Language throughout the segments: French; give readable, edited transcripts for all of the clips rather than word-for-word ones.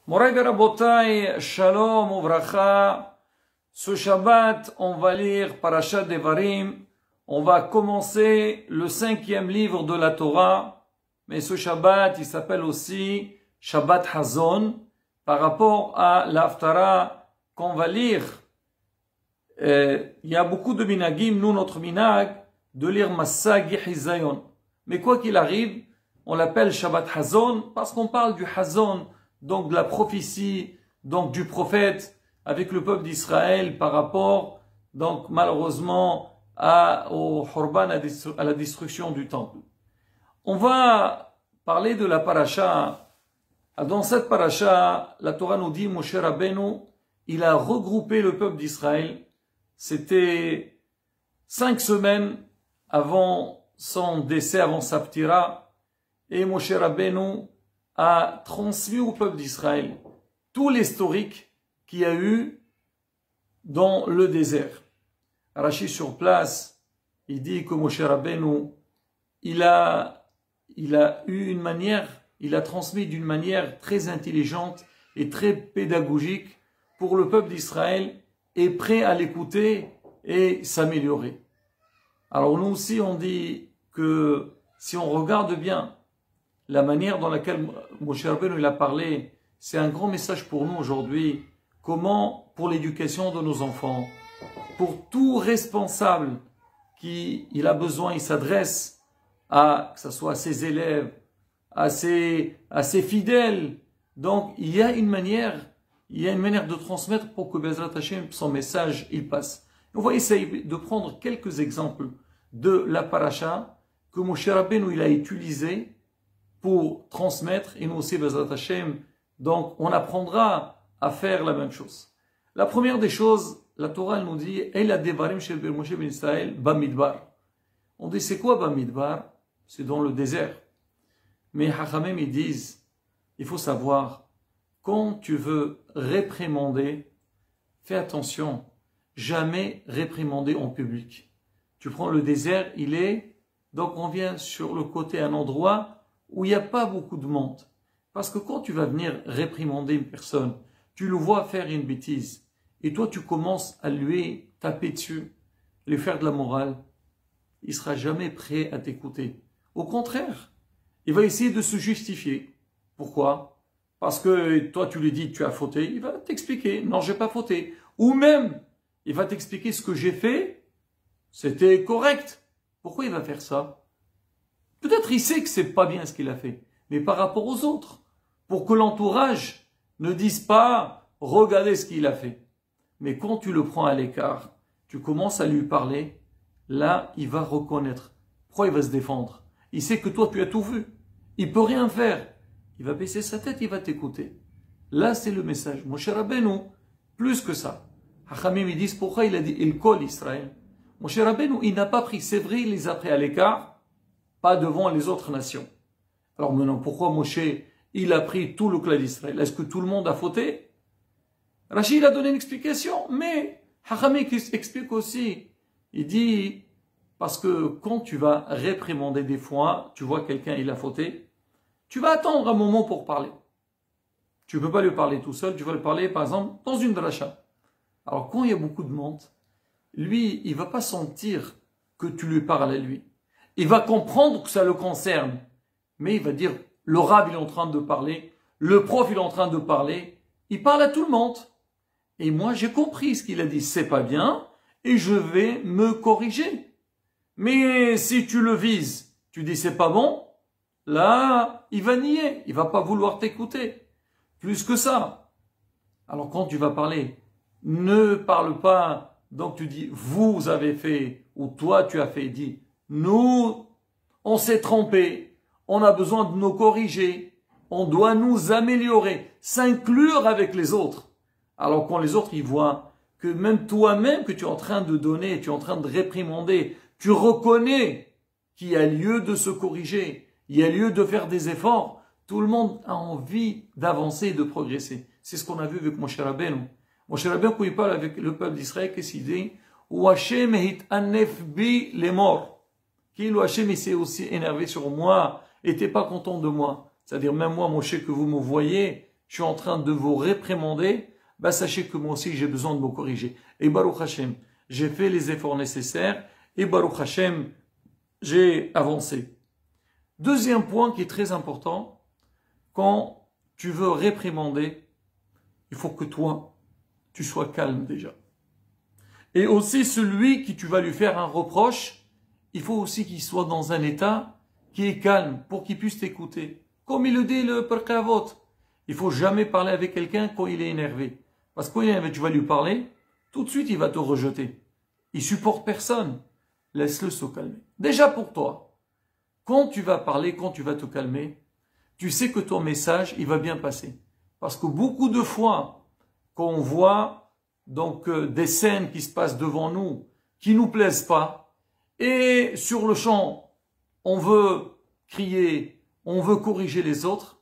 Moray Verabotai, Shalom Uvracha. Ce Shabbat, on va lire Parashat Devarim. On va commencer le 5e livre de la Torah. Mais ce Shabbat, il s'appelle aussi Shabbat Hazon. Par rapport à l'Haftara qu'on va lire. Il y a beaucoup de minagim, nous notre minag, de lire Massag Hizayon. Mais quoi qu'il arrive, on l'appelle Shabbat Hazon parce qu'on parle du Hazon, donc de la prophétie, donc du prophète avec le peuple d'Israël par rapport, donc malheureusement, au Khurban, à la destruction du temple. On va parler de la paracha. Dans cette paracha, la Torah nous dit, Moshe Rabbeinu, il a regroupé le peuple d'Israël. C'était 5 semaines avant son décès, avant sa ptira, et Moshe Rabbeinu a transmis au peuple d'Israël tout l'historique qu'il y a eu dans le désert. Rashi sur place, il dit que Moshe Rabbeinu, il a eu une manière, il a transmis d'une manière très intelligente et très pédagogique pour le peuple d'Israël et prêt à l'écouter et s'améliorer. Alors nous aussi on dit que si on regarde bien la manière dans laquelle Moshe Rabbeinu il a parlé, c'est un grand message pour nous aujourd'hui. Comment, pour l'éducation de nos enfants, pour tout responsable qui il a besoin, il s'adresse à, que ce soit à ses élèves, à ses fidèles. Donc il y a une manière de transmettre pour que Bezrat Hashem, son message, il passe. On va essayer de prendre quelques exemples de la paracha que Moshe Rabbeinu il a utilisé pour transmettre, et nous aussi Bezrat Hashem, donc on apprendra à faire la même chose. La première des choses, la Torah nous dit Eila devarim shel Moshe ben Israël bamidbar. On dit c'est quoi bamidbar? C'est dans le désert. Mais Hachamim ils disent, il faut savoir, quand tu veux réprimander, fais attention, jamais réprimander en public. Tu prends le désert, donc on vient sur le côté, un endroit où il n'y a pas beaucoup de monde. Parce que quand tu vas venir réprimander une personne, tu le vois faire une bêtise, et toi tu commences à lui taper dessus, lui faire de la morale, il sera jamais prêt à t'écouter. Au contraire, il va essayer de se justifier. Pourquoi? Parce que toi tu lui dis tu as fauté, il va t'expliquer, non j'ai pas fauté. Ou même, il va t'expliquer ce que j'ai fait, c'était correct. Pourquoi il va faire ça? Peut-être il sait que c'est pas bien ce qu'il a fait, mais par rapport aux autres, pour que l'entourage ne dise pas regardez ce qu'il a fait. Mais quand tu le prends à l'écart, tu commences à lui parler, là il va reconnaître. Pourquoi il va se défendre? Il sait que toi tu as tout vu, il peut rien faire. Il va baisser sa tête, il va t'écouter. Là, c'est le message. Moshe Rabbeinu, plus que ça. Hachamim, ils disent pourquoi il a dit il colle Israël. Moshe Rabbeinu, il n'a pas pris, c'est vrai, il les a pris à l'écart, pas devant les autres nations. Alors maintenant, pourquoi Moshe, il a pris tout le clan d'Israël? Est-ce que tout le monde a fauté? Rachid a donné une explication, mais Hachamim explique aussi. Il dit, parce que quand tu vas réprimander des fois, tu vois quelqu'un, il a fauté, tu vas attendre un moment pour parler. Tu ne peux pas lui parler tout seul, tu vas lui parler par exemple dans une dracha. Alors quand il y a beaucoup de monde, lui, il ne va pas sentir que tu lui parles à lui. Il va comprendre que ça le concerne. Mais il va dire, le rab il est en train de parler, le prof il est en train de parler, il parle à tout le monde. Et moi j'ai compris ce qu'il a dit, c'est pas bien, et je vais me corriger. Mais si tu le vises, tu dis c'est pas bon, là, il va nier, il va pas vouloir t'écouter. Plus que ça. Alors quand tu vas parler, ne parle pas, donc tu dis, vous avez fait, ou toi tu as fait, dis, nous, on s'est trompé, on a besoin de nous corriger, on doit nous améliorer, s'inclure avec les autres. Alors quand les autres, ils voient que même toi-même que tu es en train de donner, tu es en train de réprimander, tu reconnais qu'il y a lieu de se corriger, il y a lieu de faire des efforts. Tout le monde a envie d'avancer et de progresser. C'est ce qu'on a vu avec Moshe Rabbeinu. Moshe Rabbeinu, quand il parle avec le peuple d'Israël, qu'est-ce qu'il dit? Ou Hashem hit'anef bi les morts. Qui le Hashem, il s'est aussi énervé sur moi, était pas content de moi. C'est-à-dire, même moi, Moshe, que vous me voyez, je suis en train de vous réprimander, bah sachez que moi aussi j'ai besoin de me corriger. Et Baruch Hashem, j'ai fait les efforts nécessaires et Baruch Hashem, j'ai avancé. Deuxième point qui est très important, quand tu veux réprimander, il faut que toi, tu sois calme déjà. Et aussi celui qui tu vas lui faire un reproche, il faut aussi qu'il soit dans un état qui est calme pour qu'il puisse t'écouter. Comme il le dit le Pirkei Avot, il faut jamais parler avec quelqu'un quand il est énervé. Parce que quand tu vas lui parler, tout de suite il va te rejeter. Il supporte personne. Laisse-le se calmer. Déjà pour toi, quand tu vas parler, quand tu vas te calmer, tu sais que ton message, il va bien passer. Parce que beaucoup de fois, quand on voit donc des scènes qui se passent devant nous, qui nous plaisent pas, et sur le champ, on veut crier, on veut corriger les autres,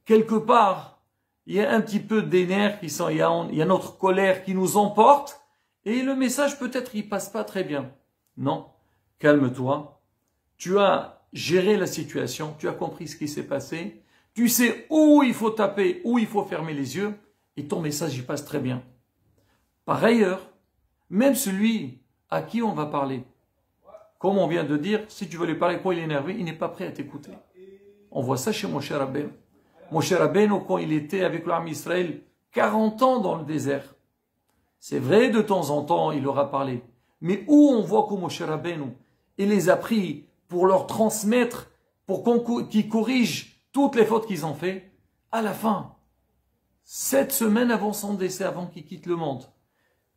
quelque part, il y a un petit peu des nerfs qui sont, il y a notre colère qui nous emporte, et le message peut-être il passe pas très bien. Non, calme-toi. Tu as géré la situation, tu as compris ce qui s'est passé, tu sais où il faut taper, où il faut fermer les yeux, et ton message il passe très bien. Par ailleurs, même celui à qui on va parler, comme on vient de dire, si tu veux lui parler quand il est énervé, il n'est pas prêt à t'écouter. On voit ça chez Moshe Rabbeinu. Moshe Rabbeinu, quand il était avec l'armée Israël, 40 ans dans le désert. C'est vrai, de temps en temps, il leur a parlé. Mais où on voit que Moshe Rabbeinu, il les a pris pour leur transmettre, pour qu'ils corrigent toutes les fautes qu'ils ont fait, à la fin, 7 semaines avant son décès, avant qu'il quitte le monde.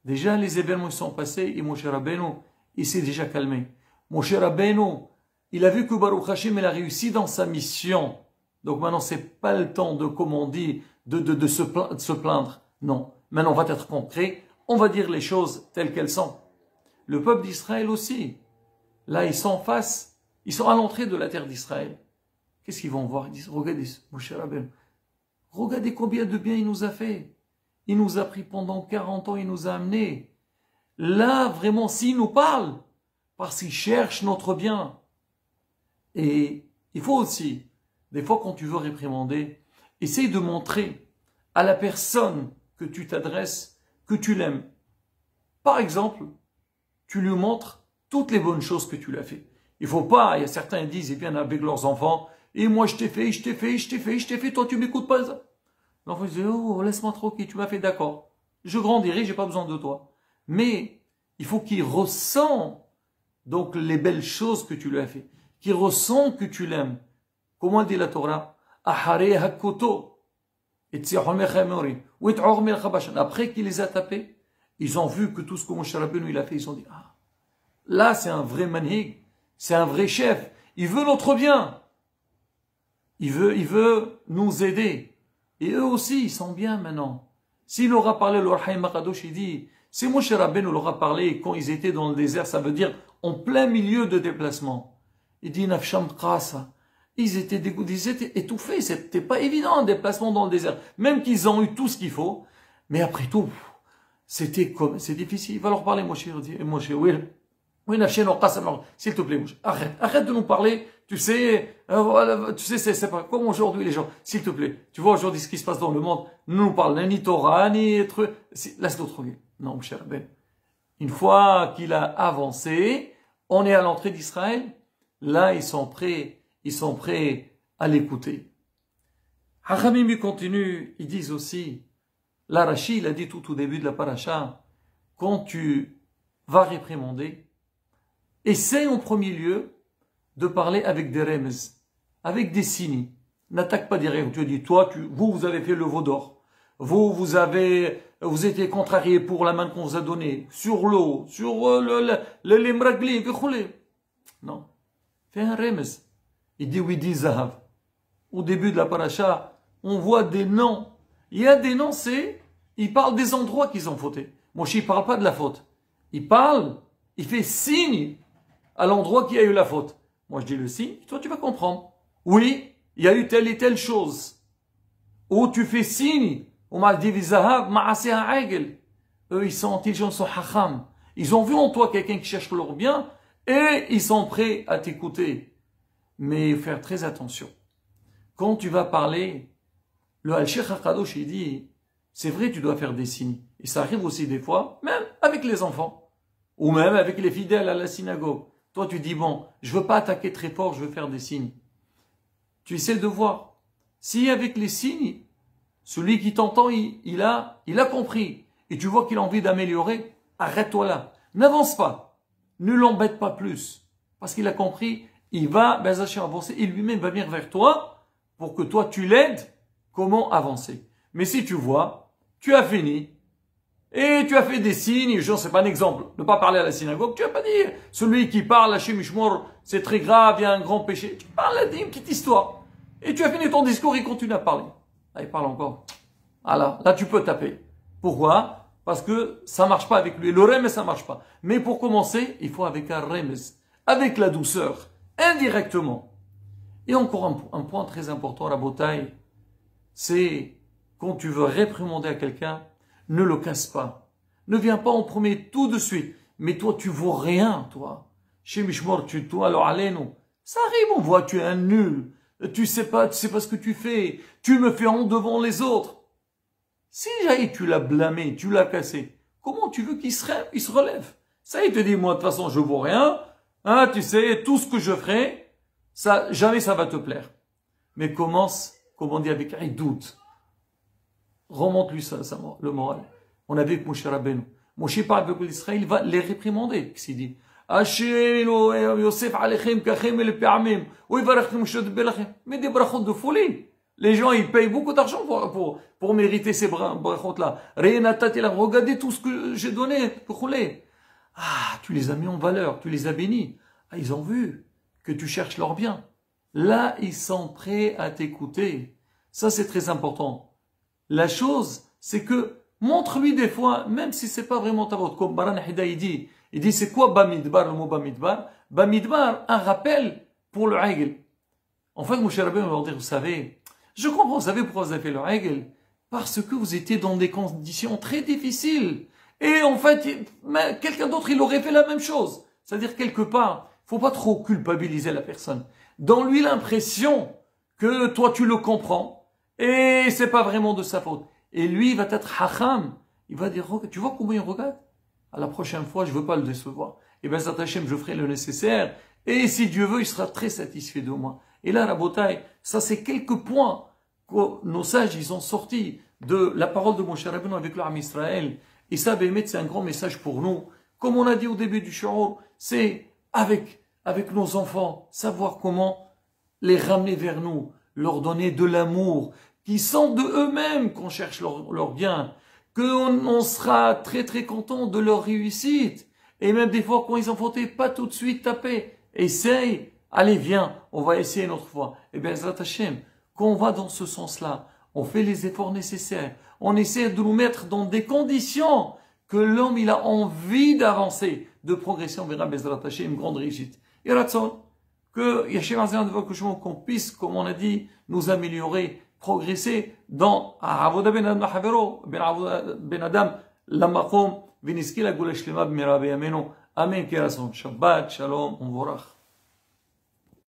Déjà, les événements sont passés et Moshe Rabbeinu, il s'est déjà calmé. Moshe Rabbeinu, il a vu que Baruch Hashem, il a réussi dans sa mission. Donc maintenant, c'est pas le temps de, comme on dit, de se plaindre. Non. Maintenant, on va être concret. On va dire les choses telles qu'elles sont. Le peuple d'Israël aussi. Là, ils sont face, ils sont à l'entrée de la terre d'Israël. Qu'est-ce qu'ils vont voir? Ils disent, regardez, Moshe Rabbeinu, regardez combien de bien il nous a fait. Il nous a pris pendant 40 ans, il nous a amenés. Là, vraiment, s'il nous parle, parce qu'il cherche notre bien. Et il faut aussi, des fois quand tu veux réprimander, essaye de montrer à la personne que tu t'adresses que tu l'aimes. Par exemple, tu lui montres toutes les bonnes choses que tu lui as fait. Il faut pas, il y a certains qui disent, ils viennent avec leurs enfants, et moi je t'ai fait, toi tu m'écoutes pas. L'enfant dit, oh, laisse-moi tranquille, tu m'as fait d'accord. Je grandirai, j'ai pas besoin de toi. Mais, il faut qu'il ressent, donc, les belles choses que tu lui as fait. Qu'il ressent que tu l'aimes. Comment dit la Torah? Après qu'il les a tapés, ils ont vu que tout ce que Moshe Rabbeinu il a fait, ils ont dit, ah, là c'est un vrai manhig, c'est un vrai chef, il veut notre bien. Il veut nous aider. Et eux aussi, ils sont bien maintenant. S'il aura parlé, le Rahim Makadosh, il dit, si Moshe Rabbeinu leur a parlé quand ils étaient dans le désert, ça veut dire en plein milieu de déplacement. Il dit, Nafsham Qasa. Ils étaient dégoûtés, ils étaient étouffés. C'était pas évident un déplacement dans le désert. Même qu'ils ont eu tout ce qu'il faut. Mais après tout, c'est difficile. Il va leur parler, Moshe, oui, s'il te plaît, Moshe, arrête de nous parler. Tu sais, c'est pas comme aujourd'hui les gens. S'il te plaît, tu vois aujourd'hui ce qui se passe dans le monde. Ne nous parle ni Torah, ni truc. Laisse-nous tranquille. Non, cher Ben. Une fois qu'il a avancé, on est à l'entrée d'Israël. Là, ils sont prêts à l'écouter. Hachamim continue, ils disent aussi, l'Arashi, il a dit tout au début de la paracha, quand tu vas réprimander, essaie en premier lieu de parler avec des remez, avec des signes. N'attaque pas direct. Tu dis, toi, vous avez fait le veau d'or. Vous étiez contrarié pour la main qu'on vous a donnée, sur l'eau, sur les mragli, non. Fais un remez. Il dit, oui, dit zahav. Au début de la paracha, on voit des noms. Il y a des noms, il parle des endroits qu'ils ont fauté. Moshe, il parle pas de la faute. Il fait signe à l'endroit qui a eu la faute. Moi, je dis le signe, toi, tu vas comprendre. Oui, il y a eu telle et telle chose. Ou tu fais signe. On m'a dit, eux, ils sont intelligents, ils sont hacham. Ils ont vu en toi quelqu'un qui cherche leur bien et ils sont prêts à t'écouter. Mais faire très attention. Quand tu vas parler, Le Al-Sheikh HaKadosh, il dit, c'est vrai, tu dois faire des signes. Et ça arrive aussi des fois, même avec les enfants, ou même avec les fidèles à la synagogue. Toi, tu dis, bon, je veux pas attaquer très fort, je veux faire des signes. Tu essaies de voir. Si avec les signes, celui qui t'entend, il a compris, et tu vois qu'il a envie d'améliorer, arrête-toi là. N'avance pas. Ne l'embête pas plus. Parce qu'il a compris, il va avancer, et lui-même va venir vers toi, pour que toi, tu l'aides, comment avancer. Mais si tu vois, tu as fini, et tu as fait des signes, je ne sais pas un exemple, ne pas parler à la synagogue, tu vas pas dire, celui qui parle à Shemishmor, c'est très grave, il y a un grand péché. Tu parles à une petite histoire. Et tu as fini ton discours, il continue à parler. Là, il parle encore. Alors, là, tu peux taper. Pourquoi? Parce que ça marche pas avec lui. Le remez, ça marche pas. Mais pour commencer, il faut avec un remez, avec la douceur, indirectement. Et encore un point très important, la bataille, c'est quand tu veux réprimander à quelqu'un, ne le casse pas. Ne viens pas en premier tout de suite. Mais toi, tu vaux rien, toi. Chez Mishmor, toi, alors allez-nous. Ça arrive, on voit, tu es un nul. Tu sais pas ce que tu fais. Tu me fais honte devant les autres. Si Jaïd, tu l'as blâmé, tu l'as cassé, comment tu veux qu'il se relève? Ça, il te dit, moi, de toute façon, je vaux rien. Hein, tu sais, tout ce que je ferai, ça, jamais ça va te plaire. Mais commence, comme on dit, avec un doute. Remonte-lui ça, le moral. On a vu que Moshe Rabbeinu. Moshe parle avec l'Israël, il va les réprimander. Qu'est-ce qu'il dit? Yosef alechem kachem et le pe'amim. Oui, varachim Moshe de belachem. Mais des brachot de folie. Les gens, ils payent beaucoup d'argent pour mériter ces brachot-là. Regardez tout ce que j'ai donné. Ah, tu les as mis en valeur, tu les as bénis. Ah, ils ont vu que tu cherches leur bien. Là, ils sont prêts à t'écouter. Ça, c'est très important. La chose, c'est que montre-lui des fois, même si c'est pas vraiment ta faute, comme Baran Hida, il dit c'est quoi Bamidbar, le mot Bamidbar? Bamidbar, un rappel pour le Aïgel. En fait, Moshe Rabbeinu va dire, vous savez, je comprends, vous savez pourquoi vous avez fait le Aïgel? Parce que vous étiez dans des conditions très difficiles. Et en fait, quelqu'un d'autre, il aurait fait la même chose. C'est-à-dire, quelque part, faut pas trop culpabiliser la personne. Donne-lui l'impression que toi, tu le comprends. Et c'est pas vraiment de sa faute. Et lui, il va être hacham. Il va dire, tu vois comment il regarde? À la prochaine fois, je veux pas le décevoir. Et ben, Zatachem, je ferai le nécessaire. Et si Dieu veut, il sera très satisfait de moi. Et là, la bataille, ça c'est quelques points que nos sages, ils ont sortis de la parole de Moshe Rabbeinu avec l'Armée Israël. Et ça, Béhémet, c'est un grand message pour nous. Comme on a dit au début du Shiur, c'est avec nos enfants, savoir comment les ramener vers nous, leur donner de l'amour, qui sentent de eux-mêmes qu'on cherche leur bien, qu'on sera très très content de leur réussite. Et même des fois, quand ils ont fauté, pas tout de suite taper. Essaye, allez, viens, on va essayer une autre fois. Et bien, Zrat Hashem, quand on va dans ce sens-là, on fait les efforts nécessaires. On essaie de nous mettre dans des conditions que l'homme, il a envie d'avancer, de progresser. On verra, Bezrat Hashem, une grande réussite. Et Ratson, que Yashem Azan qu'on puisse, comme on a dit, nous améliorer, progresser dans Avoda ben Adam, Lamakom, Viniski la Goula Shlema b'mira b'yamenu. Amen, Kerason. Shabbat, Shalom, on vorach.